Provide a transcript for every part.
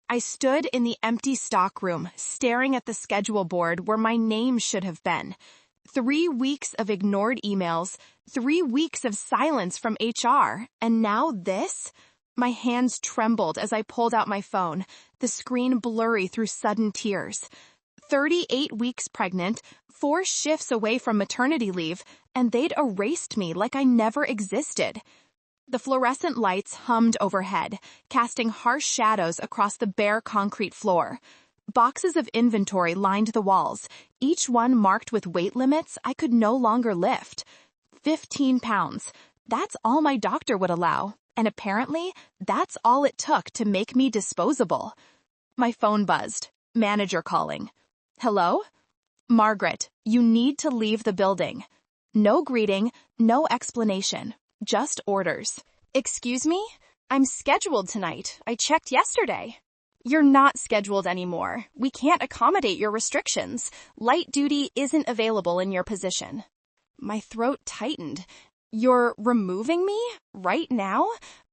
I stood in the empty stockroom, staring at the schedule board where my name should have been. 3 weeks of ignored emails, 3 weeks of silence from HR, and now this? My hands trembled as I pulled out my phone, the screen blurry through sudden tears. 38 weeks pregnant, 4 shifts away from maternity leave, and they'd erased me like I never existed. The fluorescent lights hummed overhead, casting harsh shadows across the bare concrete floor. Boxes of inventory lined the walls, each one marked with weight limits I could no longer lift. 15 pounds. That's all my doctor would allow, and apparently, that's all it took to make me disposable. My phone buzzed. Manager calling. Hello? Margaret, you need to leave the building. No greeting, no explanation. Just orders. Excuse me? I'm scheduled tonight. I checked yesterday. You're not scheduled anymore. We can't accommodate your restrictions. Light duty isn't available in your position. My throat tightened. You're removing me? Right now?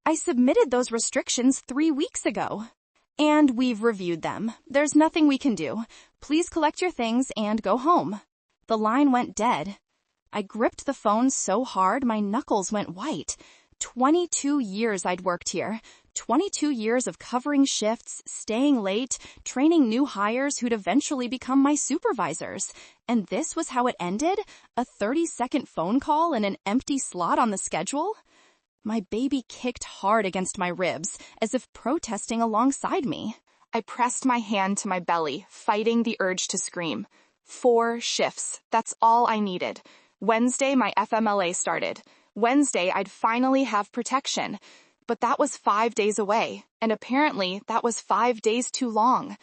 I submitted those restrictions 3 weeks ago. And we've reviewed them. There's nothing we can do. Please collect your things and go home. The line went dead. I gripped the phone so hard my knuckles went white. 22 years I'd worked here. 22 years of covering shifts, staying late, training new hires who'd eventually become my supervisors. And this was how it ended? A 30-second phone call and an empty slot on the schedule? My baby kicked hard against my ribs, as if protesting alongside me. I pressed my hand to my belly, fighting the urge to scream. 4 shifts. That's all I needed. Wednesday, my FMLA started. Wednesday, I'd finally have protection. But that was 5 days away, and apparently that was 5 days too long.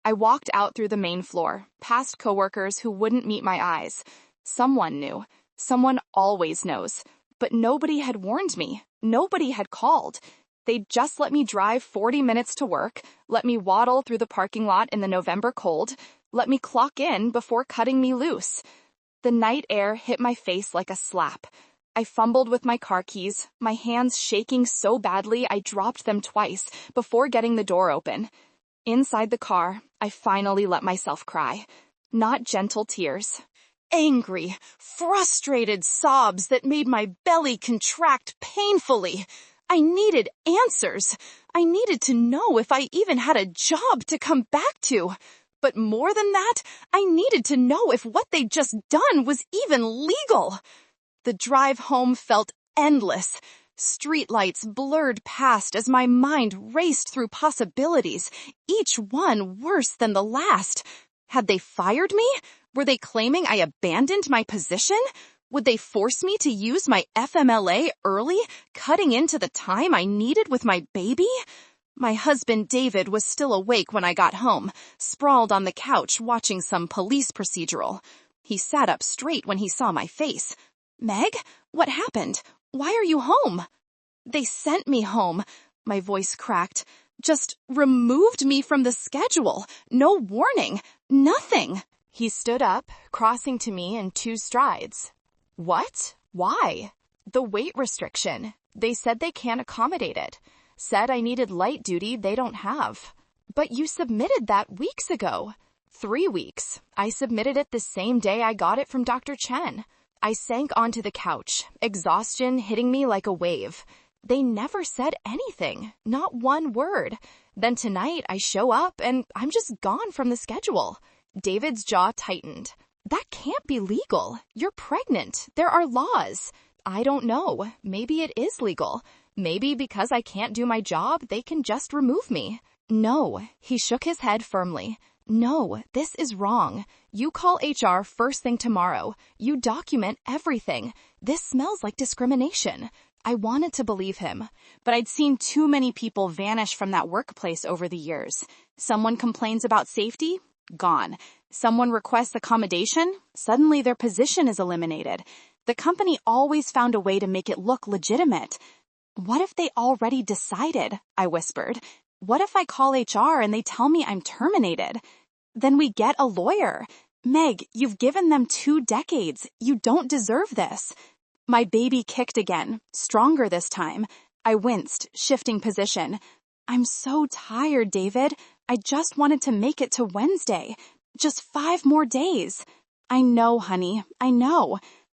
I walked out through the main floor, past coworkers who wouldn't meet my eyes. Someone knew. Someone always knows. But nobody had warned me. Nobody had called. They'd just let me drive 40 minutes to work, let me waddle through the parking lot in the November cold, let me clock in before cutting me loose. The night air hit my face like a slap. I fumbled with my car keys, my hands shaking so badly I dropped them twice before getting the door open. Inside the car, I finally let myself cry. Not gentle tears. Angry, frustrated sobs that made my belly contract painfully. I needed answers. I needed to know if I even had a job to come back to. But more than that, I needed to know if what they'd just done was even legal. The drive home felt endless. Streetlights blurred past as my mind raced through possibilities, each one worse than the last. Had they fired me? Were they claiming I abandoned my position? Would they force me to use my FMLA early, cutting into the time I needed with my baby? My husband David was still awake when I got home, sprawled on the couch watching some police procedural. He sat up straight when he saw my face. Meg, what happened? Why are you home? They sent me home. My voice cracked. Just removed me from the schedule. No warning. Nothing. He stood up, crossing to me in 2 strides. What? Why? The weight restriction. They said they can't accommodate it. Said I needed light duty they don't have. But you submitted that weeks ago. 3 weeks. I submitted it the same day I got it from Dr. Chen. I sank onto the couch, exhaustion hitting me like a wave. They never said anything, not one word. Then tonight I show up and I'm just gone from the schedule. David's jaw tightened. That can't be legal. You're pregnant. There are laws. I don't know. Maybe it is legal. Maybe because I can't do my job, they can just remove me. No. He shook his head firmly. No, this is wrong. You call HR first thing tomorrow. You document everything. This smells like discrimination. I wanted to believe him, but I'd seen too many people vanish from that workplace over the years. Someone complains about safety? Gone. Someone requests accommodation? Suddenly their position is eliminated. The company always found a way to make it look legitimate. What if they already decided? I whispered. What if I call HR and they tell me I'm terminated? Then we get a lawyer. Meg, you've given them 2 decades. You don't deserve this. My baby kicked again, stronger this time. I winced, shifting position. I'm so tired, David. I just wanted to make it to Wednesday. Just 5 more days. I know, honey, I know.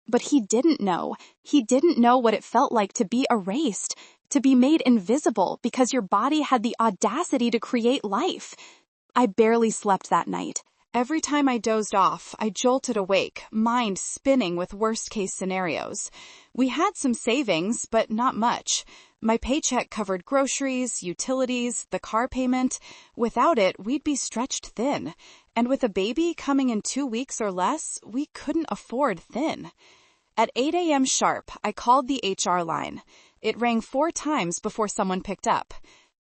But he didn't know. He didn't know what it felt like to be erased, to be made invisible because your body had the audacity to create life. I barely slept that night. Every time I dozed off, I jolted awake, mind spinning with worst-case scenarios. We had some savings, but not much. My paycheck covered groceries, utilities, the car payment. Without it, we'd be stretched thin. And with a baby coming in 2 weeks or less, we couldn't afford thin. At 8 a.m. sharp, I called the HR line. It rang 4 times before someone picked up.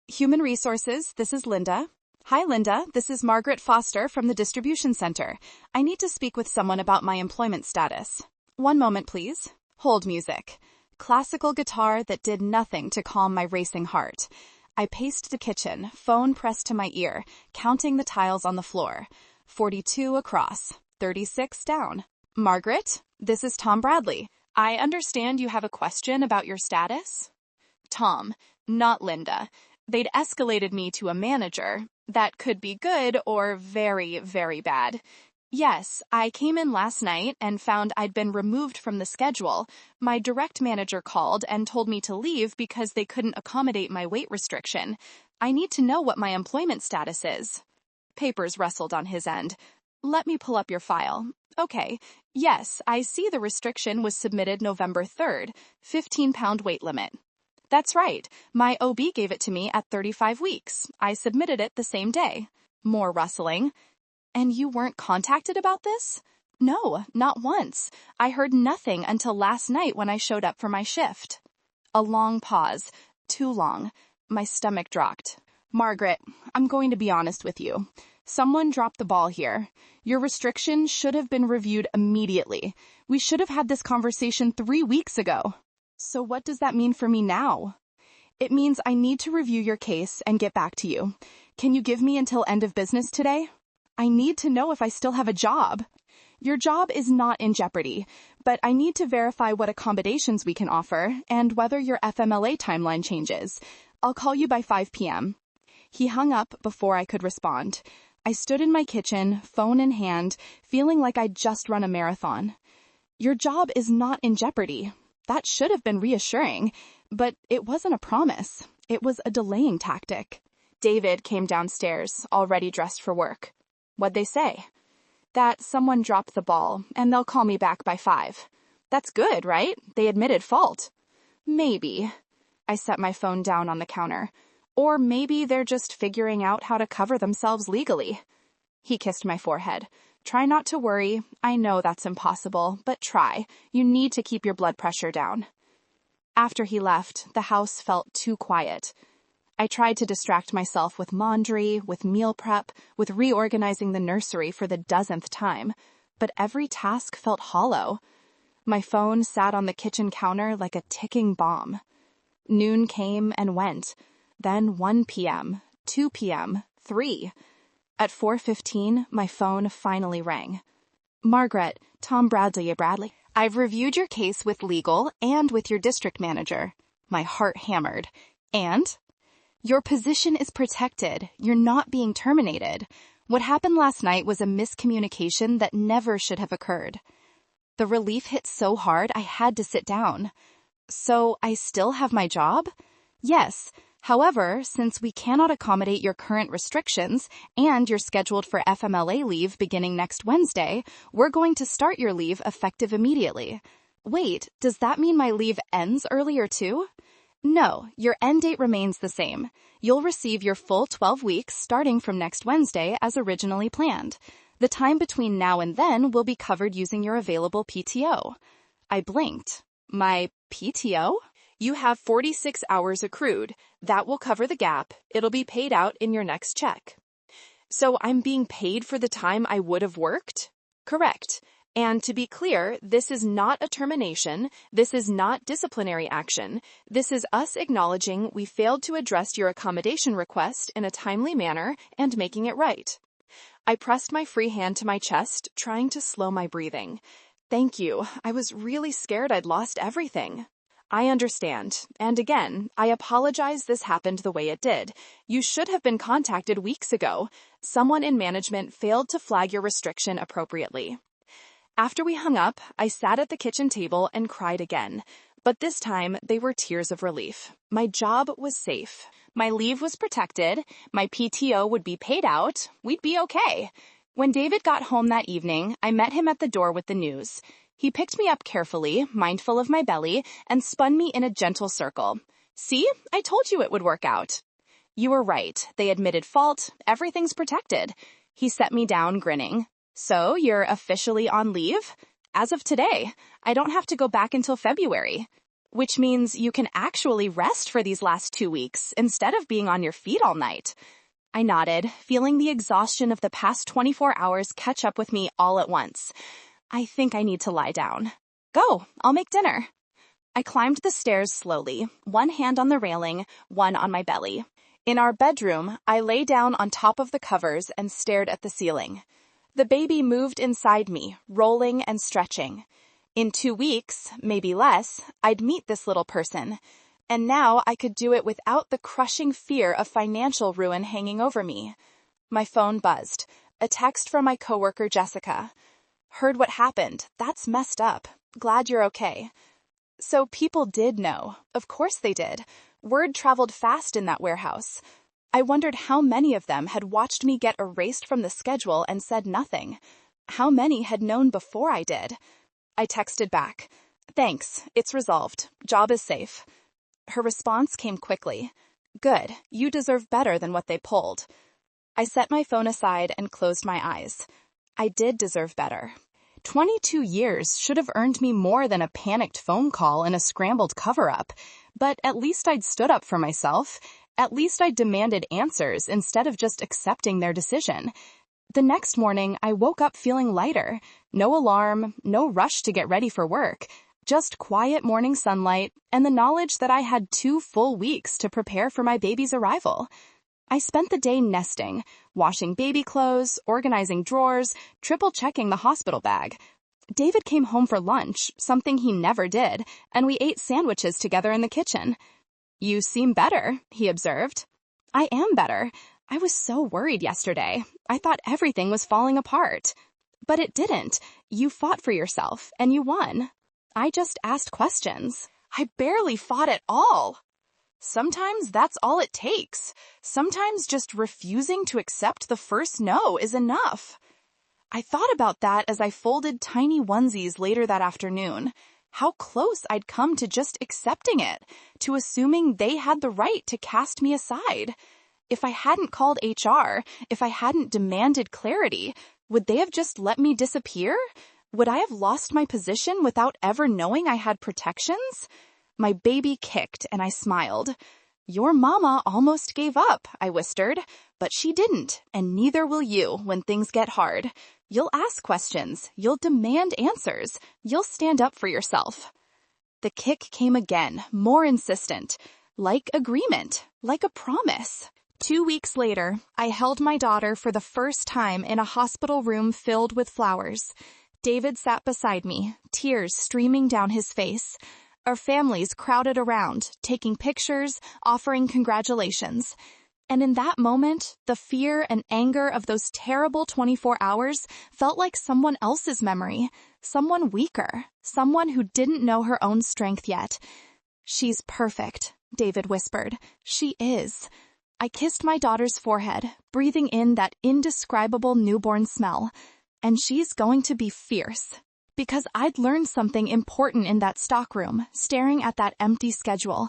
Human Resources, this is Linda. Hi, Linda. This is Margaret Foster from the distribution center. I need to speak with someone about my employment status. One moment, please. Hold music. Classical guitar that did nothing to calm my racing heart. I paced the kitchen, phone pressed to my ear, counting the tiles on the floor. 42 across, 36 down. Margaret, this is Tom Bradley. I understand you have a question about your status? Tom, not Linda. They'd escalated me to a manager. That could be good or very, very bad. Yes, I came in last night and found I'd been removed from the schedule. My direct manager called and told me to leave because they couldn't accommodate my weight restriction. I need to know what my employment status is. Papers rustled on his end. Let me pull up your file. Okay. Yes, I see the restriction was submitted November 3rd, 15-pound weight limit. That's right. My OB gave it to me at 35 weeks. I submitted it the same day. More rustling. And you weren't contacted about this? No, not once. I heard nothing until last night when I showed up for my shift. A long pause. Too long. My stomach dropped. Margaret, I'm going to be honest with you. Someone dropped the ball here. Your restriction should have been reviewed immediately. We should have had this conversation 3 weeks ago. So what does that mean for me now? It means I need to review your case and get back to you. Can you give me until end of business today? I need to know if I still have a job. Your job is not in jeopardy, but I need to verify what accommodations we can offer and whether your FMLA timeline changes. I'll call you by 5 p.m. He hung up before I could respond. I stood in my kitchen, phone in hand, feeling like I'd just run a marathon. Your job is not in jeopardy. That should have been reassuring, but it wasn't a promise. It was a delaying tactic. David came downstairs, already dressed for work. What'd they say? That someone dropped the ball, and they'll call me back by 5. That's good, right? They admitted fault. Maybe. I set my phone down on the counter. Or maybe they're just figuring out how to cover themselves legally. He kissed my forehead. Try not to worry. I know that's impossible, but try. You need to keep your blood pressure down. After he left, the house felt too quiet. I tried to distract myself with laundry, with meal prep, with reorganizing the nursery for the dozenth time, but every task felt hollow. My phone sat on the kitchen counter like a ticking bomb. Noon came and went, then 1 p.m., 2 p.m., 3. At 4:15, my phone finally rang. Margaret, Tom Bradley. I've reviewed your case with legal and with your district manager. My heart hammered. And? Your position is protected. You're not being terminated. What happened last night was a miscommunication that never should have occurred. The relief hit so hard I had to sit down. So I still have my job? Yes. However, since we cannot accommodate your current restrictions and you're scheduled for FMLA leave beginning next Wednesday, we're going to start your leave effective immediately. Wait, does that mean my leave ends earlier too? No, your end date remains the same. You'll receive your full 12 weeks starting from next Wednesday as originally planned. The time between now and then will be covered using your available PTO. I blinked. My PTO? You have 46 hours accrued. That will cover the gap. It'll be paid out in your next check. So I'm being paid for the time I would have worked? Correct. And to be clear, this is not a termination. This is not disciplinary action. This is us acknowledging we failed to address your accommodation request in a timely manner and making it right. I pressed my free hand to my chest, trying to slow my breathing. Thank you. I was really scared I'd lost everything. I understand. And again, I apologize this happened the way it did. You should have been contacted weeks ago. Someone in management failed to flag your restriction appropriately. After we hung up, I sat at the kitchen table and cried again. But this time, they were tears of relief. My job was safe. My leave was protected. My PTO would be paid out. We'd be okay. When David got home that evening, I met him at the door with the news. He picked me up carefully, mindful of my belly, and spun me in a gentle circle. See, I told you it would work out. You were right. They admitted fault. Everything's protected. He set me down, grinning. So, you're officially on leave? As of today, I don't have to go back until February. Which means you can actually rest for these last 2 weeks instead of being on your feet all night. I nodded, feeling the exhaustion of the past 24 hours catch up with me all at once. I think I need to lie down. Go, I'll make dinner. I climbed the stairs slowly, one hand on the railing, one on my belly. In our bedroom, I lay down on top of the covers and stared at the ceiling. The baby moved inside me, rolling and stretching. In 2 weeks, maybe less, I'd meet this little person. And now I could do it without the crushing fear of financial ruin hanging over me. My phone buzzed. A text from my coworker, Jessica. Heard what happened. That's messed up. Glad you're okay. So people did know. Of course they did. Word traveled fast in that warehouse. I wondered how many of them had watched me get erased from the schedule and said nothing. How many had known before I did? I texted back. Thanks, it's resolved. Job is safe. Her response came quickly. Good, you deserve better than what they pulled. I set my phone aside and closed my eyes. I did deserve better. 22 years should have earned me more than a panicked phone call and a scrambled cover-up. But at least I'd stood up for myself. At least I demanded answers instead of just accepting their decision. The next morning, I woke up feeling lighter. No alarm, no rush to get ready for work. Just quiet morning sunlight and the knowledge that I had 2 full weeks to prepare for my baby's arrival. I spent the day nesting, washing baby clothes, organizing drawers, triple-checking the hospital bag. David came home for lunch, something he never did, and we ate sandwiches together in the kitchen. You seem better, he observed. I am better. I was so worried yesterday. I thought everything was falling apart. But it didn't. You fought for yourself, and you won. I just asked questions. I barely fought at all. Sometimes that's all it takes. Sometimes just refusing to accept the first no is enough. I thought about that as I folded tiny onesies later that afternoon. How close I'd come to just accepting it, to assuming they had the right to cast me aside. If I hadn't called HR, if I hadn't demanded clarity, would they have just let me disappear? Would I have lost my position without ever knowing I had protections? My baby kicked and I smiled. Your mama almost gave up, I whispered, but she didn't, and neither will you when things get hard. You'll ask questions, you'll demand answers, you'll stand up for yourself. The kick came again, more insistent, like agreement, like a promise. 2 weeks later, I held my daughter for the first time in a hospital room filled with flowers. David sat beside me, tears streaming down his face. Our families crowded around, taking pictures, offering congratulations. And in that moment, the fear and anger of those terrible 24 hours felt like someone else's memory, someone weaker, someone who didn't know her own strength yet. She's perfect, David whispered. She is. I kissed my daughter's forehead, breathing in that indescribable newborn smell. And she's going to be fierce. Because I'd learned something important in that stockroom, staring at that empty schedule.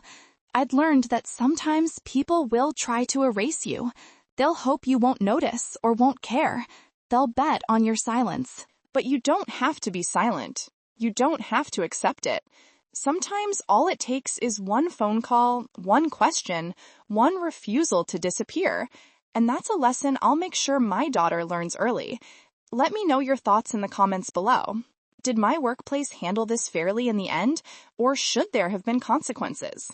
I'd learned that sometimes people will try to erase you. They'll hope you won't notice or won't care. They'll bet on your silence. But you don't have to be silent. You don't have to accept it. Sometimes all it takes is one phone call, one question, one refusal to disappear. And that's a lesson I'll make sure my daughter learns early. Let me know your thoughts in the comments below. Did my workplace handle this fairly in the end, or should there have been consequences?